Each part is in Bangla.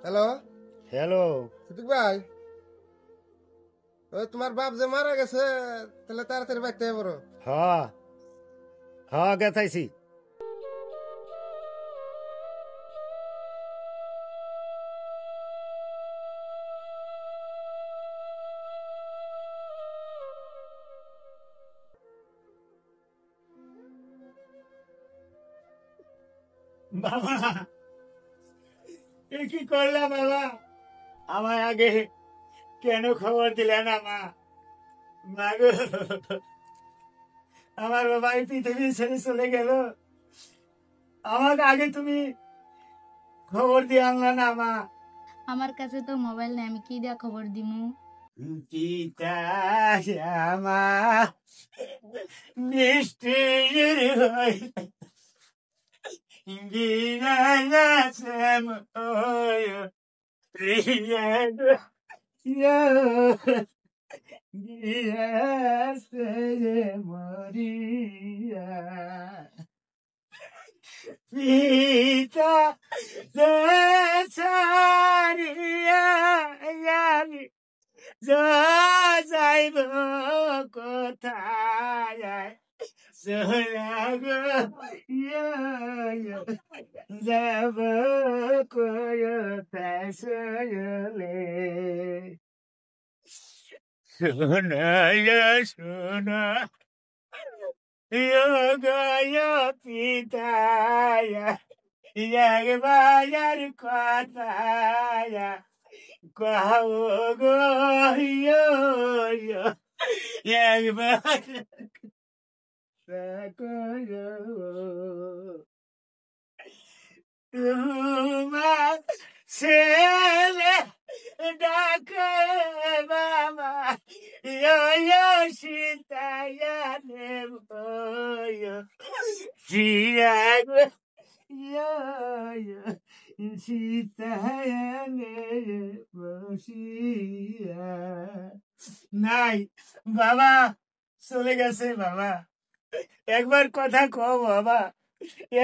Hello, hello. সিদ্দিক ভাই, ওই তোমার বাপ যে মারা গেছে, তাহলে তাড়াতাড়ি বাইতে বড়। হ হ গেতাইছি। বাবা, এ কি করলাম বাবা? আমার আগে কেন খবর দিলে না মা? মা গো, আমার বাবা এই পৃথিবী ছেড়ে চলে গেল, আমাকে আগে তুমি খবর দিয়ে আনলা না মা? আমার কাছে তো মোবাইল নেই, আমি কি দিয়া খবর দিমু? পিতা শ্যামা নিষ্ঠির হই গিরা শ্যাম প্রিয়া গিয়াছে মরিয়া পিতা সারিয়া যাইব কোথায় সোনাগো যাব কোথায় সোলে সোনায় সোনা গয়া পিতায়া একবার কথায়া কও গো একবার তোমার ছেলে ডাকে বাবা সীতায়া দেব চিরাগ সীতায়া বসিয়া নাই বাবা, চলে গেছে বাবা। একবার কথা কও বাবা,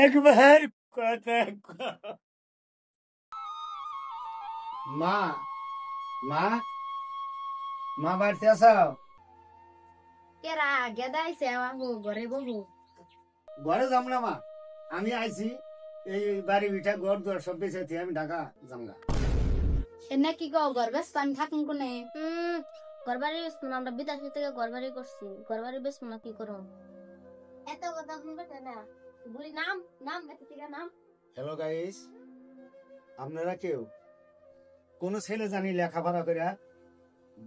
একবার কথা কও। মা, মা, মা বাড়িতে আসাও? কেরা গেদা আইছে আমাগো ঘরে বহু। ঘরে যাম না মা, আমি আইছি এই বাড়ি বিঠা ঘর দর সব বেঁচে আমি ঢাকা যামগা। এনে কি কও ঘর ব্যস্ত আমি থাকুন কোনে? ঘরবাড়ি বেশ আমরা বিদেশ থেকে ঘরবাড়ি করছি, ঘরবাড়ি বেশ না কি করো এত কথা শুনবে না। বুড়ি নাম নাম এত থেকে নাম। হ্যালো গাইস, আপনারা কেউ কোনো ছেলে জানি লেখাপড়া করে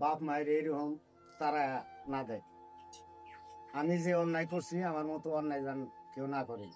বাপ মায়ের এরকম তারা না দেয়। আমি যে অন্যায় করছি আমার মতো অন্যায় যেন কেউ না করে।